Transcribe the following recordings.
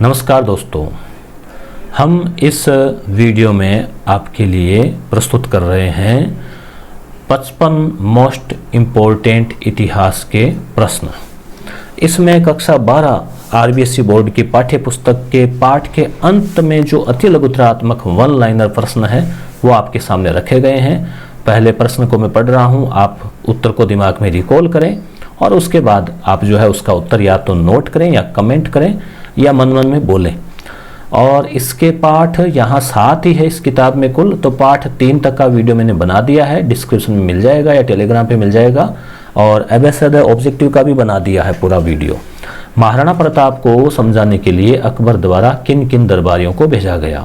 नमस्कार दोस्तों, हम इस वीडियो में आपके लिए प्रस्तुत कर रहे हैं 55 मोस्ट इम्पोर्टेंट इतिहास के प्रश्न। इसमें कक्षा 12 आरबीएसई बोर्ड की पाठ्य पुस्तक के पाठ के अंत में जो अति लघुतरात्मक वन लाइनर प्रश्न है वो आपके सामने रखे गए हैं। पहले प्रश्न को मैं पढ़ रहा हूँ, आप उत्तर को दिमाग में रिकॉल करें और उसके बाद आप जो है उसका उत्तर या तो नोट करें या कमेंट करें या मन मन में बोलें। और इसके पाठ यहाँ 7 ही है इस किताब में कुल, तो पाठ 3 तक का वीडियो मैंने बना दिया है, डिस्क्रिप्शन में मिल जाएगा या टेलीग्राम पे मिल जाएगा। और एबेसड ऑब्जेक्टिव का भी बना दिया है पूरा वीडियो। महाराणा प्रताप को समझाने के लिए अकबर द्वारा किन किन दरबारियों को भेजा गया।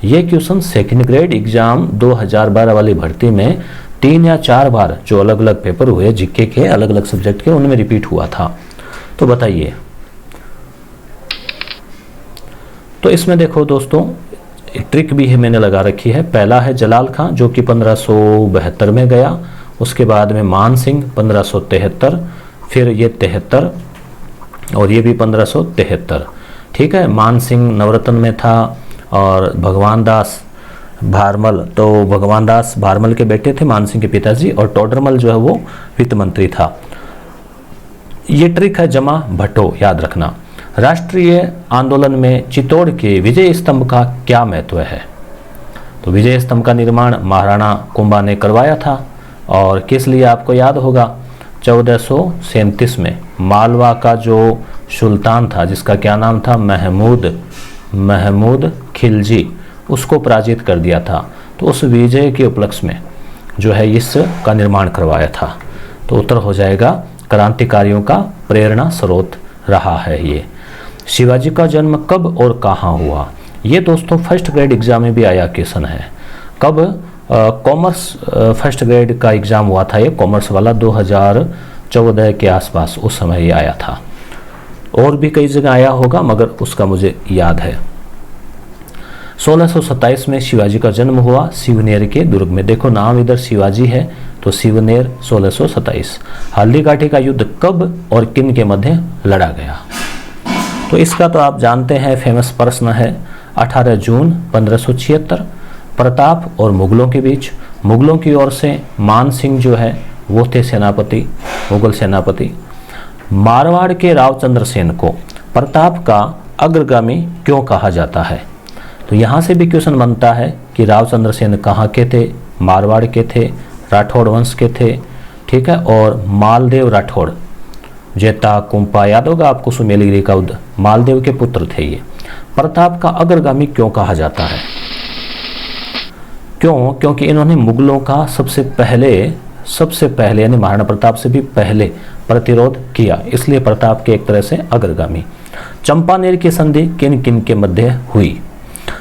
ये क्वेश्चन सेकेंड ग्रेड एग्जाम 2012 वाली भर्ती में 3 या 4 बार जो अलग अलग पेपर हुए जीके के अलग अलग सब्जेक्ट के उनमें रिपीट हुआ था। तो बताइए। तो इसमें देखो दोस्तों, एक ट्रिक भी है मैंने लगा रखी है। पहला है जलाल खां जो कि 1572 में गया, उसके बाद में मान सिंह 1573, फिर ये 73 और ये भी 1573। ठीक है, मान सिंह नवरत्न में था और भगवान दास भारमल, तो भगवान दास भारमल के बेटे थे मान सिंह के पिताजी, और टोडरमल जो है वो वित्त मंत्री था। ये ट्रिक है जमा भट्टो, याद रखना। राष्ट्रीय आंदोलन में चित्तौड़ के विजय स्तंभ का क्या महत्व है। तो विजय स्तंभ का निर्माण महाराणा कुंभा ने करवाया था और किस लिए आपको याद होगा, 1437 में मालवा का जो सुल्तान था जिसका क्या नाम था, महमूद खिलजी, उसको पराजित कर दिया था। तो उस विजय के उपलक्ष्य में जो है इसका निर्माण करवाया था। तो उत्तर हो जाएगा क्रांतिकारियों का प्रेरणा स्रोत रहा है ये। शिवाजी का जन्म कब और कहाँ हुआ। ये दोस्तों फर्स्ट ग्रेड एग्जाम में भी आया क्वेश्चन है। कब, कॉमर्स फर्स्ट ग्रेड का एग्जाम हुआ था ये कॉमर्स वाला 2014 के आसपास, उस समय ये आया था। और भी कई जगह आया होगा मगर उसका मुझे याद है। 1627 में शिवाजी का जन्म हुआ शिवनेर के दुर्ग में। देखो नाम इधर शिवाजी है तो शिवनेर 1627। हल्दी घाटी का युद्ध कब और किन के मध्य लड़ा गया। तो इसका तो आप जानते हैं, फेमस प्रश्न है। 18 जून 1576 प्रताप और मुगलों के बीच। मुगलों की ओर से मान सिंह जो है वो थे सेनापति, मुगल सेनापति। मारवाड़ के रावचंद्र सेन को प्रताप का अग्रगामी क्यों कहा जाता है। तो यहाँ से भी क्वेश्चन बनता है कि रावचंद्र सेन कहाँ के थे, मारवाड़ के थे, राठौड़ वंश के थे। ठीक है, और मालदेव राठौड़, जेता कुंपा याद होगा आपको, सुमेलिगिरी का उद मालदेव के पुत्र थे ये। प्रताप का अग्रगामी क्यों कहा जाता है, क्यों, क्योंकि इन्होंने मुगलों का सबसे पहले यानी महाराणा प्रताप से भी पहले प्रतिरोध किया, इसलिए प्रताप के एक तरह से अग्रगामी। चंपानेर की संधि किन किन के मध्य हुई।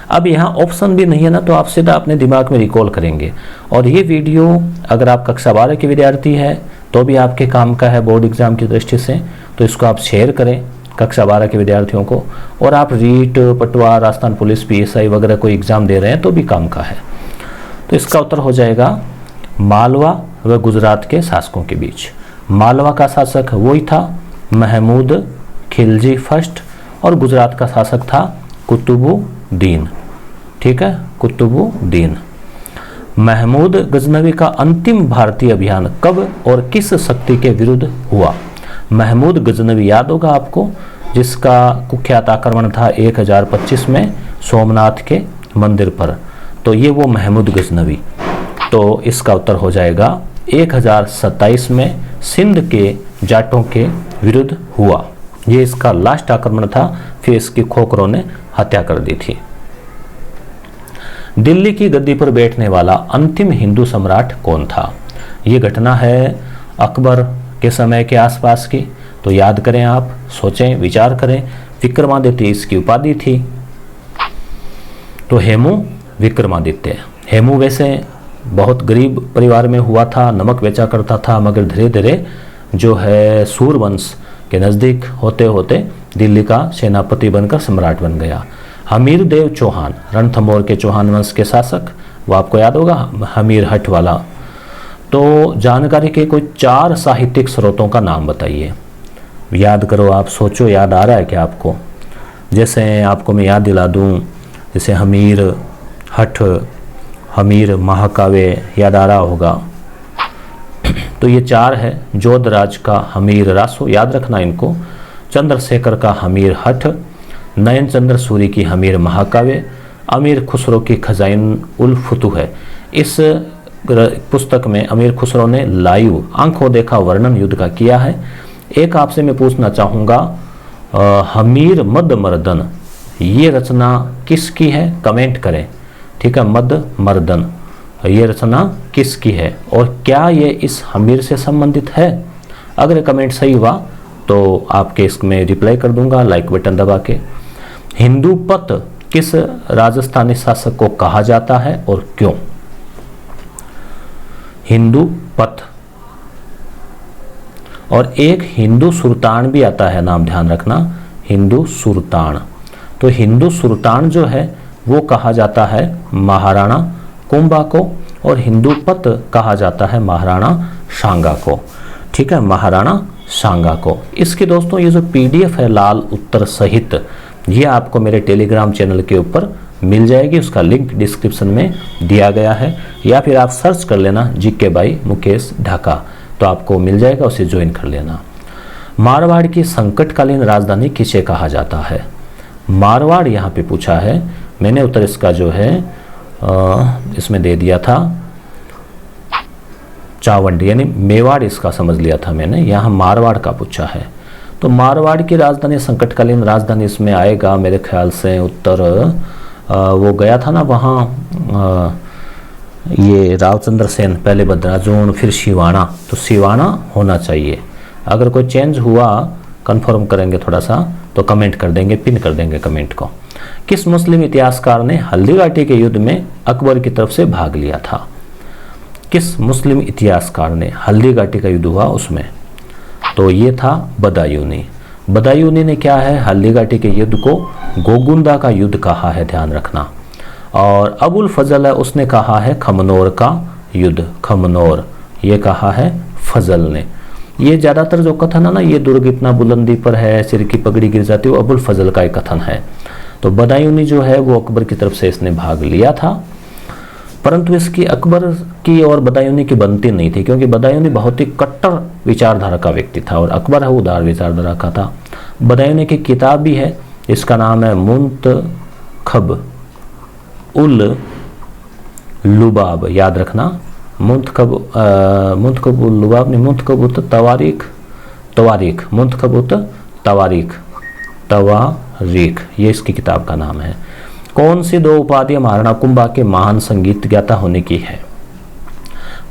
अब यहाँ ऑप्शन भी नहीं है ना, तो आप सीधा अपने दिमाग में रिकॉल करेंगे। और ये वीडियो अगर आप कक्षा 12 के विद्यार्थी है तो भी आपके काम का है बोर्ड एग्जाम की दृष्टि से, तो इसको आप शेयर करें कक्षा 12 के विद्यार्थियों को। और आप रीट, पटवा, राजस्थान पुलिस, पीएसआई वगैरह कोई एग्जाम दे रहे हैं तो भी काम का है। तो इसका उत्तर हो जाएगा मालवा व गुजरात के शासकों के बीच। मालवा का शासक वही था महमूद खिलजी फर्स्ट, और गुजरात का शासक था कुतुबुद्दीन। ठीक है, कुतुबुद्दीन। महमूद गजनवी का अंतिम भारतीय अभियान कब और किस शक्ति के विरुद्ध हुआ। महमूद गजनवी याद होगा आपको, जिसका कुख्यात आक्रमण था 1025 में सोमनाथ के मंदिर पर। तो ये वो महमूद गजनवी। तो इसका उत्तर हो जाएगा 1027 में सिंध के जाटों के विरुद्ध हुआ। ये इसका लास्ट आक्रमण था, फिर इसकी खोखरों ने हत्या कर दी थी। दिल्ली की गद्दी पर बैठने वाला अंतिम हिंदू सम्राट कौन था। ये घटना है अकबर के समय के आसपास की, तो याद करें आप, सोचें, विचार करें। विक्रमादित्य इसकी उपाधि थी। तो हेमू विक्रमादित्य। हेमू वैसे बहुत गरीब परिवार में हुआ था, नमक बेचा करता था, मगर धीरे धीरे जो है सूरवंश के नज़दीक होते होते दिल्ली का सेनापति बनकर सम्राट बन गया। हमीर देव चौहान, रणथंभौर के चौहान वंश के शासक, वो आपको याद होगा, हमीर हट वाला। तो जानकारी के कोई 4 साहित्यिक स्रोतों का नाम बताइए। याद करो आप, सोचो, याद आ रहा है क्या आपको। जैसे आपको मैं याद दिला दूं, जैसे हमीर हठ, हमीर महाकाव्य याद आ रहा होगा। तो ये 4 है। जोधराज का हमीर रासो, याद रखना इनको। चंद्रशेखर का हमीर हठ, नयन चंद्र सूरी की हमीर महाकाव्य, अमीर खुसरो की खजाइन उल फुतूह है। इस पुस्तक में अमीर खुसरो ने लाइव आंखों देखा वर्णन युद्ध का किया है। एक आपसे मैं पूछना चाहूँगा, हमीर मद मर्दन, ये रचना किसकी है? कमेंट करें, ठीक है। मद मर्दन, ये रचना किसकी है और क्या ये इस हमीर से संबंधित है? अगर कमेंट सही हुआ तो आपके इसमें रिप्लाई कर दूंगा लाइक बटन दबा के। हिंदू पत किस राजस्थानी शासक को कहा जाता है और क्यों? हिंदू पत। और एक हिंदू सुल्तान भी आता है, नाम ध्यान रखना, हिंदू सुल्तान। तो हिंदू सुल्तान जो है वो कहा जाता है महाराणा कुंभा को, और हिंदू पत कहा जाता है महाराणा सांगा को, ठीक है, महाराणा सांगा को। इसके दोस्तों ये जो PDF है लाल उत्तर सहित, ये आपको मेरे टेलीग्राम चैनल के ऊपर मिल जाएगी। उसका लिंक डिस्क्रिप्शन में दिया गया है, या फिर आप सर्च कर लेना GK बाई मुकेश ढाका, तो आपको मिल जाएगा, उसे ज्वाइन कर लेना। मारवाड़ की संकटकालीन राजधानी किसे कहा जाता है? मारवाड़ यहाँ पे पूछा है, मैंने उत्तर इसका जो है इसमें दे दिया था चावंडी, यानी मेवाड़ इसका समझ लिया था मैंने, यहाँ मारवाड़ का पूछा है। तो मारवाड़ की राजधानी, संकटकालीन राजधानी इसमें आएगा मेरे ख्याल से उत्तर। वो गया था ना वहाँ, ये रावचंद्र सेन, पहले बद्राजून फिर शिवाना, तो शिवाना होना चाहिए। अगर कोई चेंज हुआ कंफर्म करेंगे थोड़ा सा तो कमेंट कर देंगे, पिन कर देंगे कमेंट को। किस मुस्लिम इतिहासकार ने हल्दीघाटी के युद्ध में अकबर की तरफ से भाग लिया था? किस मुस्लिम इतिहासकार ने, हल्दीघाटी का युद्ध हुआ उसमें, तो ये था बदायूनी। बदायूनी ने क्या है, हल्दीघाटी के युद्ध को गोगुंदा का युद्ध कहा है, ध्यान रखना। और अबुल फजल है, उसने कहा है खमनोर का युद्ध, खमनोर ये कहा है फजल ने। ये ज़्यादातर जो कथन है ना, ये दुर्ग इतना बुलंदी पर है, सिर की पगड़ी गिर जाती है, वो अबुल फजल का एक कथन है। तो बदायूनी जो है वो अकबर की तरफ से इसने भाग लिया था, परंतु इसकी अकबर की और बदायूनी की बनती नहीं थी, क्योंकि बदायूनी बहुत ही कट्टर विचारधारा का व्यक्ति था और अकबर है उदार विचारधारा का था। बदायूनी की किताब भी है, इसका नाम है मुंतखब उल लुबाब, याद रखना, मुंतखब उल लुबाब नहीं, मुंतखब उत तवारीख, मुंतखब उत तवारीख, ये इसकी किताब का नाम है। कौन सी 2 उपाधियां महाराणा कुंभा के महान संगीत ज्ञाता होने की है?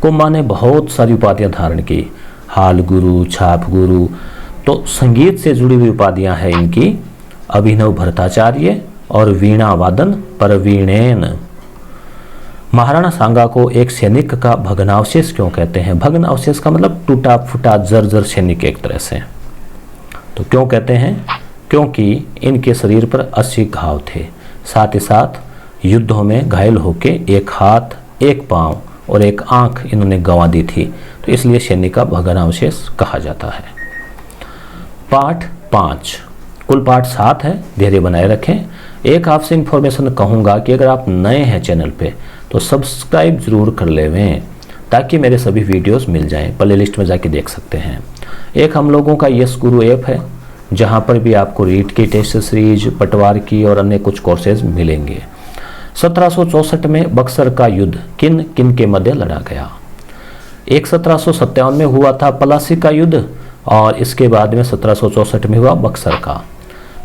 कुंभा ने बहुत सारी उपाधियां धारण की, हाल गुरु, छाप गुरु, तो संगीत से जुड़ी हुई उपाधियां हैं इनकी। अभिनव भट्टाचार्य और वीणा वादन परवीणेन। महाराणा सांगा को एक सैनिक का भग्नावशेष क्यों कहते हैं? भग्नावशेष का मतलब टूटा फूटा जर्जर सैनिक एक तरह से। तो क्यों कहते हैं? क्योंकि इनके शरीर पर 80 घाव थे, साथ ही साथ युद्धों में घायल होके एक हाथ, एक पांव और एक आंख इन्होंने गंवा दी थी, तो इसलिए सैनिक का भग्नावशेष कहा जाता है। पाठ 5, कुल पाठ 7 है, धैर्य बनाए रखें। एक आपसे इन्फॉर्मेशन कहूँगा कि अगर आप नए हैं चैनल पे तो सब्सक्राइब जरूर कर लेवें, ताकि मेरे सभी वीडियोस मिल जाएं, प्ले लिस्ट में जाके देख सकते हैं। एक हम लोगों का यस गुरु ऐप है, जहां पर भी आपको रीट की टेस्ट सीरीज, पटवार की और अन्य कुछ कोर्सेज मिलेंगे। 1764 में बक्सर का युद्ध किन किन के मध्य लड़ा गया? एक 1757 में हुआ था पलासी का युद्ध, और इसके बाद में 1764 में हुआ बक्सर का।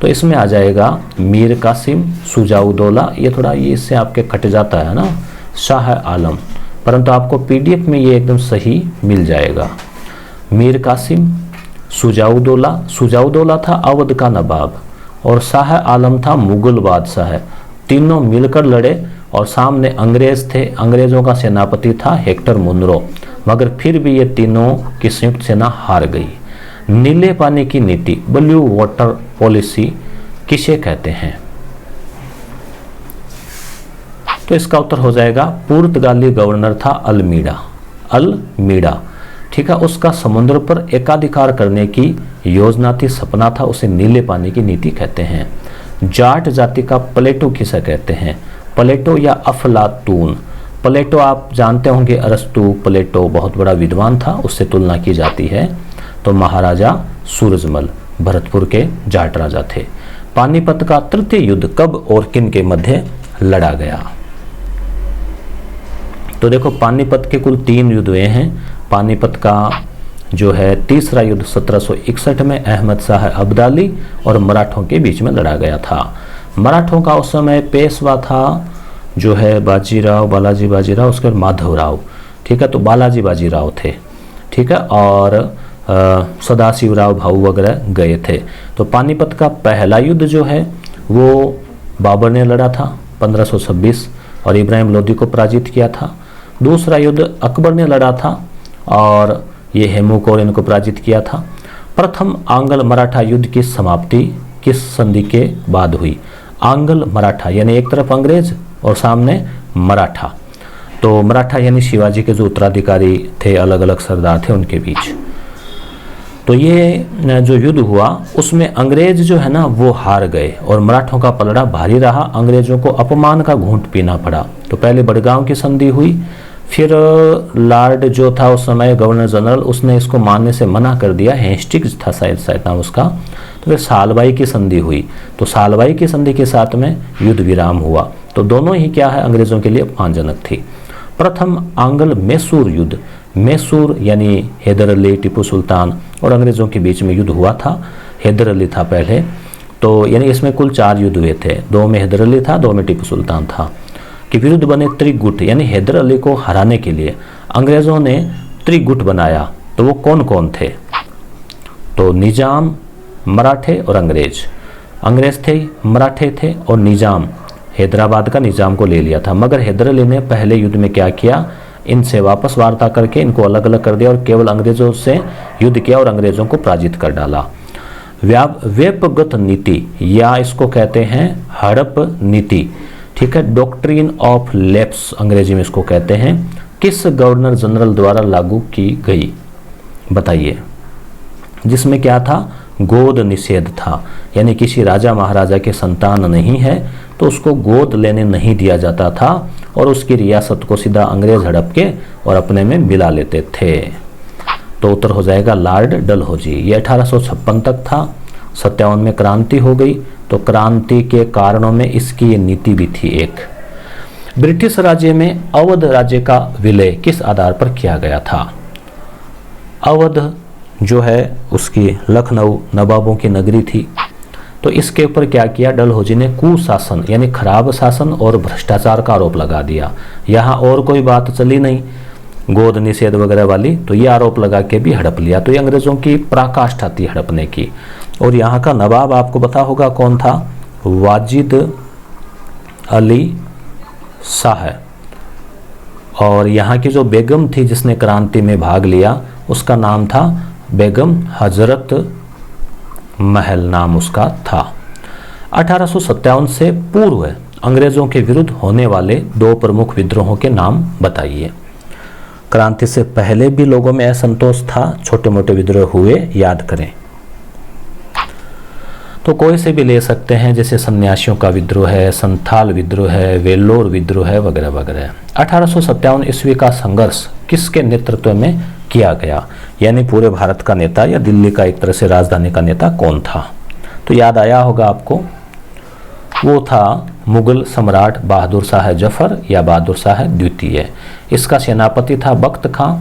तो इसमें आ जाएगा मीर कासिम, सुजाउदौला, ये थोड़ा ये इससे आपके कट जाता है ना, शाह आलम, परंतु आपको PDF में ये एकदम सही मिल जाएगा। मीर कासिम, सुजाउदौला था अवध का नवाब, और शाह आलम था मुगल बादशाह। तीनों मिलकर लड़े और सामने अंग्रेज थे, अंग्रेजों का सेनापति था हेक्टर मुनरो, मगर फिर भी ये तीनों की संयुक्त सेना हार गई। नीले पानी की नीति, ब्लू वाटर पॉलिसी किसे कहते हैं? तो इसका उत्तर हो जाएगा पुर्तगाली गवर्नर था अल्मीडा, ठीक है। उसका समुद्र पर एकाधिकार करने की योजना थी, सपना था, उसे नीले पानी की नीति कहते हैं। जाट जाति का प्लेटो किसे कहते हैं? प्लेटो या अफलातून। प्लेटो आप जानते होंगे, अरस्तु प्लेटो बहुत बड़ा विद्वान था, उससे तुलना की जाती है। तो महाराजा सूरजमल भरतपुर के जाट राजा थे। पानीपत का तृतीय युद्ध कब और किन के मध्य लड़ा गया? तो देखो, पानीपत के कुल 3 युद्ध हुए हैं। पानीपत का जो है तीसरा युद्ध 1761 में अहमद शाह अब्दाली और मराठों के बीच में लड़ा गया था। मराठों का उस समय पेशवा था जो है बाजीराव, बालाजी बाजीराव, उसके बाद माधवराव, ठीक है। तो बालाजी बाजीराव थे, ठीक है, और सदाशिवराव भाऊ वगैरह गए थे। तो पानीपत का पहला युद्ध जो है वो बाबर ने लड़ा था 1526 और इब्राहिम लोदी को पराजित किया था। दूसरा युद्ध अकबर ने लड़ा था और ये हेमूक और इनको पराजित किया था। प्रथम आंग्ल मराठा युद्ध की समाप्ति किस संधि के बाद हुई? आंग्ल मराठा यानी एक तरफ अंग्रेज और सामने मराठा। तो मराठा यानी शिवाजी के जो उत्तराधिकारी थे, अलग अलग सरदार थे, उनके बीच। तो ये जो युद्ध हुआ उसमें अंग्रेज जो है ना वो हार गए और मराठों का पलड़ा भारी रहा। अंग्रेजों को अपमान का घूंट पीना पड़ा। तो पहले बड़गांव की संधि हुई, फिर लॉर्ड जो था उस समय गवर्नर जनरल, उसने इसको मानने से मना कर दिया। हेस्टिंग्स था शायद नाम उसका। तो फिर सालबाई की संधि हुई। तो सालबाई की संधि के साथ में युद्ध विराम हुआ। तो दोनों ही क्या है, अंग्रेजों के लिए अपमानजनक थी। प्रथम आंग्ल मैसूर युद्ध, मैसूर यानी हैदर अली, टीपू सुल्तान और अंग्रेजों के बीच में युद्ध हुआ था। हैदर अली था पहले, तो यानी इसमें कुल 4 युद्ध हुए थे। 2 में हैदर अली था, 2 में टीपू सुल्तान था। के विरुद्ध बने त्रिगुट, यानी हैदर अली को हराने के लिए अंग्रेजों ने त्रिगुट बनाया। तो वो कौन कौन थे? तो निजाम, मराठे और अंग्रेज। अंग्रेज थे, मराठे थे और निजाम, हैदराबाद का निजाम को ले लिया था। मगर हैदर अली ने पहले युद्ध में क्या किया, इनसे वापस वार्ता करके इनको अलग अलग कर दिया और केवल अंग्रेजों से युद्ध किया और अंग्रेजों को पराजित कर डाला। व्यापगत नीति या इसको कहते हैं हड़प नीति, ठीक है, डॉक्ट्रिन ऑफ लैप्स अंग्रेजी में इसको कहते हैं, किस गवर्नर जनरल द्वारा लागू की गई? बताइए। जिसमें क्या था, गोद निषेध था, यानी किसी राजा महाराजा के संतान नहीं है तो उसको गोद लेने नहीं दिया जाता था और उसकी रियासत को सीधा अंग्रेज हड़प के और अपने में मिला लेते थे। तो उत्तर हो जाएगा लॉर्ड डलहौजी। ये 1856 तक था। 57 में क्रांति हो गई। तो क्रांति के कारणों में इसकी ये नीति भी थी एक। ब्रिटिश राज्य में अवध राज्य का विलय किस आधार पर किया गया था? अवध जो है उसकी लखनऊ नवाबों की नगरी थी। तो इसके ऊपर क्या किया, डलहौजी ने कुशासन यानी खराब शासन और भ्रष्टाचार का आरोप लगा दिया। यहाँ और कोई बात चली नहीं गोद निषेध वगैरह वाली, तो ये आरोप लगा के भी हड़प लिया। तो ये अंग्रेजों की पराकाष्ठा थी हड़पने की। और यहाँ का नवाब आपको पता होगा कौन था, वाजिद अली शाह। और यहाँ की जो बेगम थी जिसने क्रांति में भाग लिया उसका नाम था बेगम हजरत महल, नाम उसका था। 1857 से पूर्व अंग्रेजों के विरुद्ध होने वाले 2 प्रमुख विद्रोहों के नाम बताइए। क्रांति से पहले भी लोगों में असंतोष था, छोटे मोटे विद्रोह हुए, याद करें। तो कोई से भी ले सकते हैं, जैसे सन्यासियों का विद्रोह है, संथाल विद्रोह है, वेल्लोर विद्रोह है वगैरह वगैरह। 1857 ईस्वी का संघर्ष किसके नेतृत्व में किया गया, यानी पूरे भारत का नेता या दिल्ली का एक तरह से राजधानी का नेता कौन था? तो याद आया होगा आपको, वो था मुगल सम्राट बहादुर शाह जफर या बहादुर शाह द्वितीय। इसका सेनापति था बख्त खां।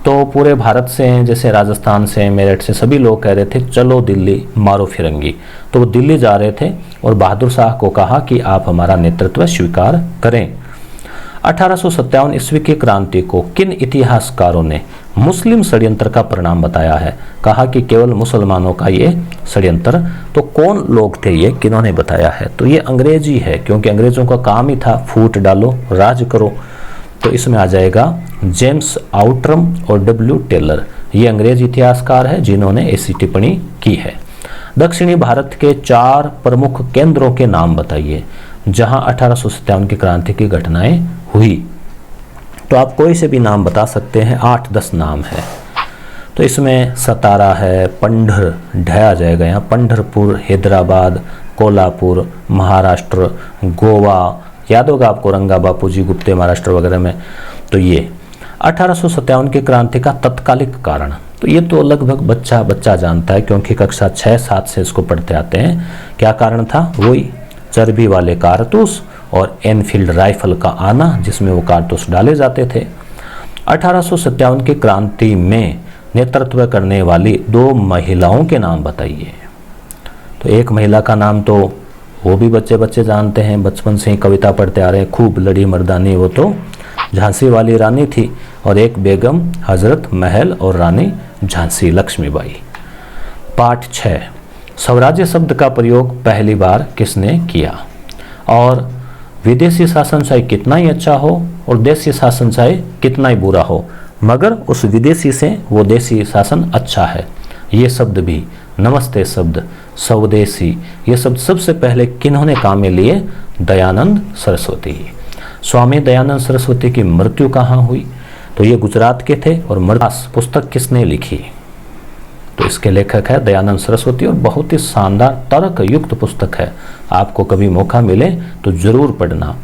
तो पूरे भारत से, जैसे राजस्थान से, मेरठ से सभी लोग कह रहे थे चलो दिल्ली मारो फिरंगी। तो वो दिल्ली जा रहे थे और बहादुर शाह को कहा कि आप हमारा नेतृत्व स्वीकार करें। 1857 ईस्वी की क्रांति को किन इतिहासकारों ने मुस्लिम षड्यंत्र का परिणाम बताया है? कहा कि केवल मुसलमानों का ये षड्यंत्र। तो कौन लोग थे ये, किन्होंने बताया है? तो ये अंग्रेजी है, क्योंकि अंग्रेजों का काम ही था फूट डालो राज करो। तो इसमें आ जाएगा जेम्स आउटरम और डब्ल्यू टेलर। ये अंग्रेज इतिहासकार है जिन्होंने ऐसी टिप्पणी की है। दक्षिणी भारत के 4 प्रमुख केंद्रों के नाम बताइए जहां 1857 की क्रांति की घटनाएं हुई। तो आप कोई से भी नाम बता सकते हैं, 8-10 नाम है। तो इसमें सतारा है, पंढर ढह आ जाएगा यहाँ, पंढरपुर, हैदराबाद, कोल्हापुर महाराष्ट्र, गोवा, याद होगा आपको रंगा बापूजी गुप्ते महाराष्ट्र वगैरह में। तो ये 1857 की क्रांति का तत्कालिक कारण, तो ये तो लगभग बच्चा बच्चा जानता है क्योंकि कक्षा 6-7 से इसको पढ़ते आते हैं। क्या कारण था? वही चर्बी वाले कारतूस और एनफील्ड राइफल का आना जिसमें वो कारतूस डाले जाते थे। 1857 की क्रांति में नेतृत्व करने वाली 2 महिलाओं के नाम बताइए। तो एक महिला का नाम तो वो भी बच्चे बच्चे जानते हैं, बचपन से ही कविता पढ़ते आ रहे हैं, खूब लड़ी मर्दानी, वो तो झांसी वाली रानी थी। और एक बेगम हजरत महल और रानी झांसी लक्ष्मीबाई। पाठ 6, स्वराज्य शब्द का प्रयोग पहली बार किसने किया? और विदेशी शासन चाहे कितना ही अच्छा हो और देशी शासन चाहे कितना ही बुरा हो, मगर उस विदेशी से वो देशी शासन अच्छा है। ये शब्द भी, नमस्ते शब्द, स्वदेशी, ये शब्द सबसे पहले किन्होंने काम में लिए? दयानंद सरस्वती। स्वामी दयानंद सरस्वती की मृत्यु कहाँ हुई? तो ये गुजरात के थे। और मद्रास पुस्तक किसने लिखी? तो इसके लेखक है दयानंद सरस्वती और बहुत ही शानदार तर्क युक्त पुस्तक है। आपको कभी मौका मिले तो जरूर पढ़ना।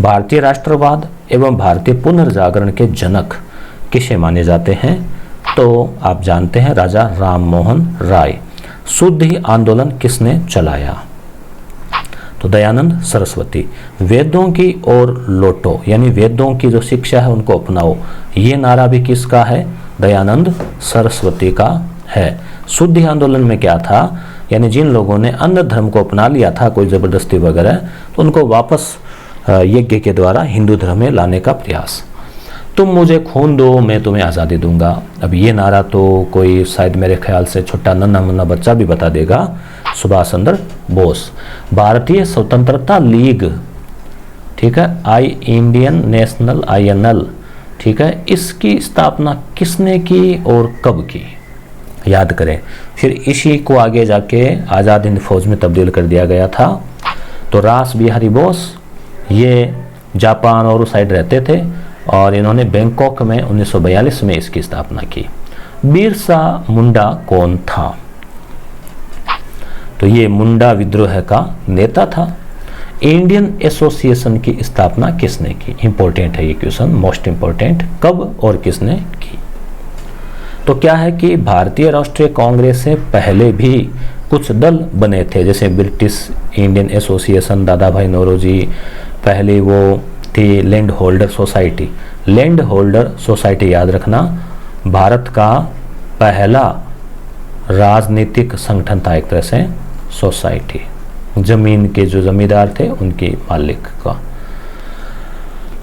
भारतीय राष्ट्रवाद एवं भारतीय पुनर्जागरण के जनक किसे माने जाते हैं? तो आप जानते हैं राजा राम मोहन राय। शुद्धि आंदोलन किसने चलाया? तो दयानंद सरस्वती। वेदों की ओर लौटो, यानी वेदों की जो शिक्षा है उनको अपनाओ, ये नारा भी किसका है? दयानंद सरस्वती का है। शुद्धि आंदोलन में क्या था? यानी जिन लोगों ने अन्य धर्म को अपना लिया था, कोई जबरदस्ती वगैरह, तो उनको वापस यज्ञ के द्वारा हिंदू धर्म में लाने का प्रयास। तुम मुझे खून दो, मैं तुम्हें आज़ादी दूंगा। अब ये नारा तो कोई शायद मेरे ख्याल से छोटा नन्हा मुन्ना बच्चा भी बता देगा। सुभाष चंद्र बोस। भारतीय स्वतंत्रता लीग, ठीक है, इंडियन नेशनल INL, ठीक है, इसकी स्थापना किसने की और कब की? याद करें। फिर इसी को आगे जाके आज़ाद हिंद फौज में तब्दील कर दिया गया था। तो रास बिहारी बोस, ये जापान और उस साइड रहते थे और इन्होंने बैंकॉक में 1942 में इसकी स्थापना की। बिरसा मुंडा कौन था? तो ये मुंडा विद्रोह का नेता था। इंडियन एसोसिएशन की स्थापना किसने की? इंपॉर्टेंट है ये क्वेश्चन, मोस्ट इंपॉर्टेंट। कब और किसने की? तो क्या है कि भारतीय राष्ट्रीय कांग्रेस से पहले भी कुछ दल बने थे, जैसे ब्रिटिश इंडियन एसोसिएशन, दादा भाई नौरोजी, पहले वो थी land holder society. Land holder society याद रखना, भारत का पहला राजनीतिक संगठन था एक तरह से सोसाइटी, जमीन के जो जमींदार थे उनके मालिक का।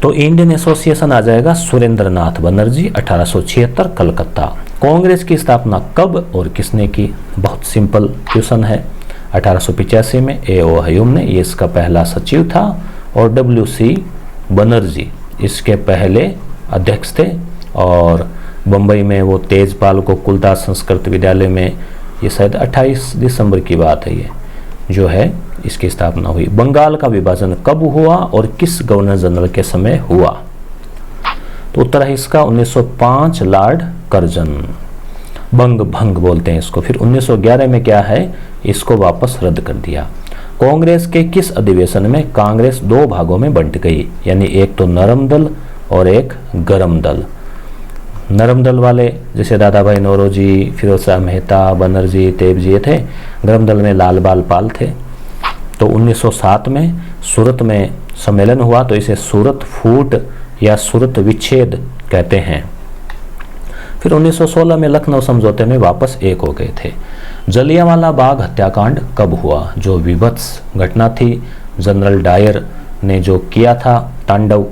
तो इंडियन एसोसिएशन आ जाएगा सुरेंद्र नाथ बनर्जी, 1876, कलकत्ता। कांग्रेस की स्थापना कब और किसने की? बहुत सिंपल क्वेश्चन है। 1885 में A.O. ह्यूम ने, ये इसका पहला सचिव था, और W.C. बनर्जी इसके पहले अध्यक्ष थे। और बम्बई में वो तेजपाल गोकुलदास संस्कृत विद्यालय में, ये शायद 28 दिसंबर की बात है, ये जो है इसकी स्थापना हुई। बंगाल का विभाजन कब हुआ और किस गवर्नर जनरल के समय हुआ? तो उत्तर है इसका 1905, लॉर्ड कर्जन। बंग भंग बोलते हैं इसको। फिर 1911 में क्या है, इसको वापस रद्द कर दिया। कांग्रेस के किस अधिवेशन में कांग्रेस 2 भागों में बंट गई? यानी एक तो नरम दल और एक गरम दल। नरम दल वाले जैसे दादा भाई नौरोजी, फिरोज शाह मेहता, बनर्जी, तेबजी थे। गरम दल में लाल बाल पाल थे। तो 1907 में सूरत में सम्मेलन हुआ, तो इसे सूरत फूट या सूरत विच्छेद कहते हैं। फिर 1916 में लखनऊ समझौते में वापस एक हो गए थे। जलियांवाला बाग हत्याकांड कब हुआ? जो विभत्स घटना थी, जनरल डायर ने जो किया था तांडव,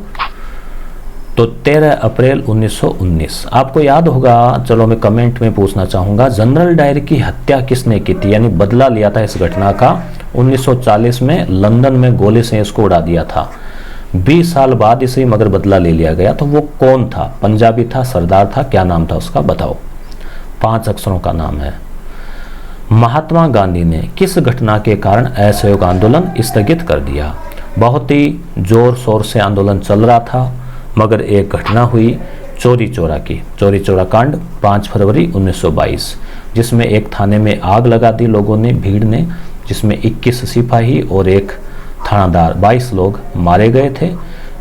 तो 13 अप्रैल 1919। आपको याद होगा, चलो मैं कमेंट में पूछना चाहूँगा, जनरल डायर की हत्या किसने की थी? यानी बदला लिया था इस घटना का। 1940 में लंदन में गोली से इसको उड़ा दिया था। 20 साल बाद इसे मगर बदला ले लिया गया। तो वो कौन था? पंजाबी था, सरदार था, क्या नाम था उसका बताओ? 5 अक्षरों का नाम है। महात्मा गांधी ने किस घटना के कारण असहयोग आंदोलन स्थगित कर दिया? बहुत ही जोर शोर से आंदोलन चल रहा था, मगर एक घटना हुई चौरी चौरा की, चौरी चौरा कांड 5 फरवरी 1922, जिसमें एक थाने में आग लगा दी लोगों ने, भीड़ ने, जिसमें 21 सिपाही और एक थानादार 22 लोग मारे गए थे।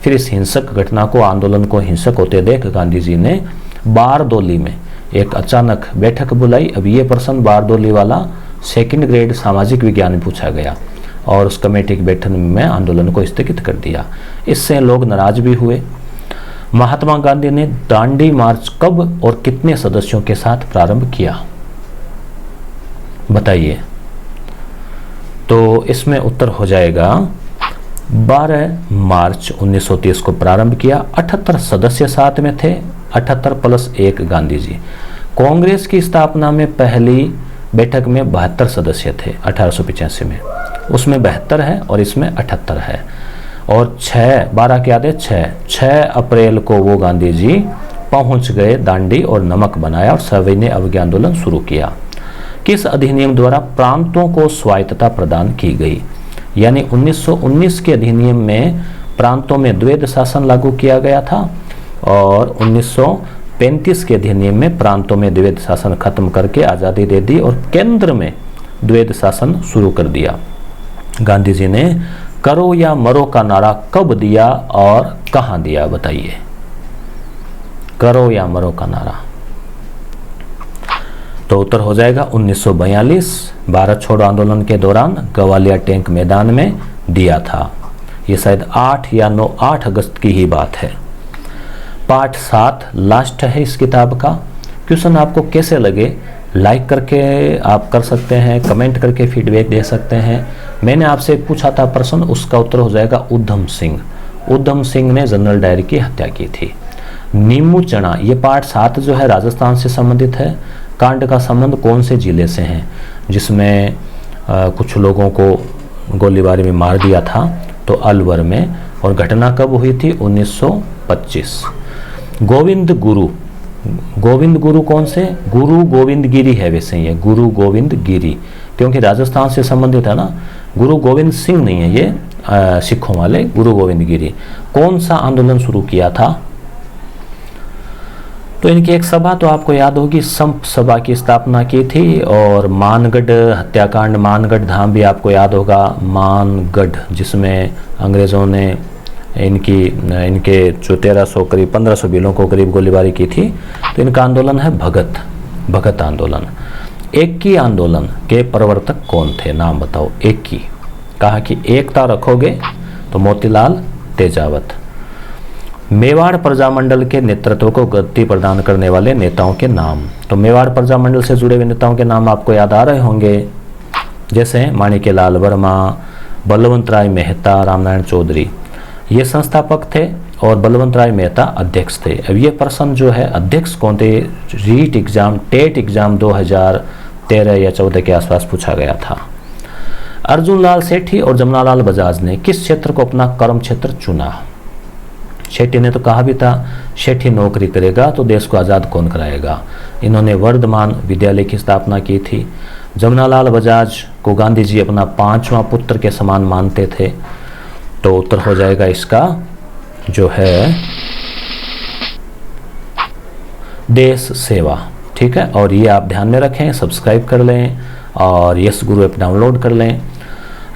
फिर इस हिंसक घटना को, आंदोलन को हिंसक होते देख गांधी जी ने बारदोली में एक अचानक बैठक बुलाई। अब ये प्रश्न बारदोली वाला सेकंड ग्रेड सामाजिक विज्ञान में पूछा गया और उस कमेटी की बैठक में आंदोलन को स्थगित कर दिया। इससे लोग नाराज भी हुए। महात्मा गांधी ने दांडी मार्च कब और कितने सदस्यों के साथ प्रारंभ किया, बताइए। तो इसमें उत्तर हो जाएगा 12 मार्च 1930 को प्रारंभ किया। 78 सदस्य साथ में थे, 78 प्लस 1 गांधी जी। कांग्रेस की स्थापना में पहली बैठक में 72 सदस्य थे 1885 में, उसमें 72 है और इसमें 78 है। और 12 के आधे 6 अप्रैल को वो गांधी जी पहुंच गए दांडी और नमक बनाया और सविनय अवज्ञा आंदोलन शुरू किया। किस अधिनियम द्वारा प्रांतों को स्वायत्तता प्रदान की गई, यानी 1919 के अधिनियम में प्रांतों में द्वैध शासन लागू किया गया था और 1935 के अधिनियम में प्रांतों में द्वैध शासन खत्म करके आज़ादी दे दी और केंद्र में द्वैध शासन शुरू कर दिया। गांधी जी ने करो या मरो का नारा कब दिया और कहां दिया, बताइए। करो या मरो का नारा, तो उत्तर हो जाएगा 1942 भारत छोड़ो आंदोलन के दौरान ग्वालियर टैंक मैदान में दिया था। ये शायद 8 अगस्त की ही बात है। पार्ट 7 लास्ट है इस किताब का। क्वेश्चन आपको कैसे लगे, लाइक करके आप कर सकते हैं, कमेंट करके फीडबैक दे सकते हैं। मैंने आपसे पूछा था प्रश्न, उसका उत्तर हो जाएगा उधम सिंह। उधम सिंह ने जनरल डायर की हत्या की थी। नींबू चना, ये पार्ट 7 जो है राजस्थान से संबंधित है। कांड का संबंध कौन से जिले से है, जिसमें कुछ लोगों को गोलीबारी में मार दिया था, तो अलवर में। और घटना कब हुई थी, 1925। गोविंद गुरु, गोविंद गुरु कौन से, गुरु गोविंद गिरी है वैसे ये, गुरु गोविंद गिरी, क्योंकि राजस्थान से संबंधित है ना। गुरु गोविंद सिंह नहीं है ये, सिखों वाले गुरु गोविंद गिरी। कौन सा आंदोलन शुरू किया था, तो इनकी एक सभा तो आपको याद होगी, संप सभा की स्थापना की थी। और मानगढ़ हत्याकांड, मानगढ़ धाम भी आपको याद होगा, मानगढ़, जिसमें अंग्रेज़ों ने इनके जो 1300 करीब 1500 बिलों को करीब गोलीबारी की थी। तो इनका आंदोलन है भगत आंदोलन। एकी आंदोलन के प्रवर्तक कौन थे, नाम बताओ। एकी, कहा कि एकता रखोगे, तो मोतीलाल तेजावत। मेवाड़ प्रजामंडल के नेतृत्व को गति प्रदान करने वाले नेताओं के नाम, तो मेवाड़ प्रजामंडल से जुड़े हुए नेताओं के नाम आपको याद आ रहे होंगे, जैसे माणिक्यलाल वर्मा, बलवंत राय मेहता, रामनारायण चौधरी, ये संस्थापक थे और बलवंत राय मेहता अध्यक्ष थे। अब ये प्रश्न जो है, अध्यक्ष कौन थे, रीट एग्जाम, टेट एग्जाम 2013 या 14 के आसपास पूछा गया था। अर्जुन लाल सेठी और जमनालाल बजाज ने किस क्षेत्र को अपना कर्म क्षेत्र चुना। शेट्टी ने तो कहा भी था, शेट्टी नौकरी करेगा तो देश को आज़ाद कौन कराएगा। इन्होंने वर्धमान विद्यालय की स्थापना की थी। जमनालाल बजाज को गांधी जी अपना 5वां पुत्र के समान मानते थे। तो उत्तर हो जाएगा इसका जो है देश सेवा, ठीक है। और ये आप ध्यान में रखें, सब्सक्राइब कर लें और यस गुरु ऐप डाउनलोड कर लें।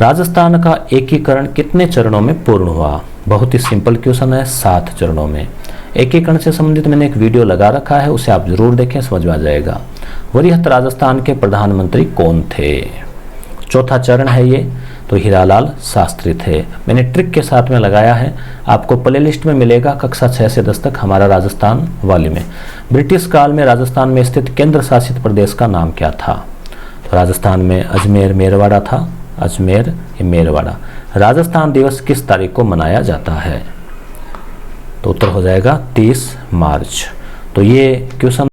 राजस्थान का एकीकरण कितने चरणों में पूर्ण हुआ, बहुत ही सिंपल क्वेश्चन है, 7 चरणों में। एकीकरण से संबंधित मैंने एक वीडियो लगा रखा है, उसे आप जरूर देखें, समझ में आ जाएगा। वरिष्ठ राजस्थान के प्रधानमंत्री कौन थे, 4था चरण है ये, तो हीरालाल शास्त्री थे। मैंने ट्रिक के साथ में लगाया है, आपको प्लेलिस्ट में मिलेगा कक्षा 6 से 10 तक हमारा राजस्थान वाली में। ब्रिटिश काल में राजस्थान में स्थित केंद्र शासित प्रदेश का नाम क्या था, तो राजस्थान में अजमेर मेरवाड़ा था, अजमेर मेरवाड़ा। राजस्थान दिवस किस तारीख को मनाया जाता है, तो उत्तर हो जाएगा 30 मार्च। तो ये क्वेश्चन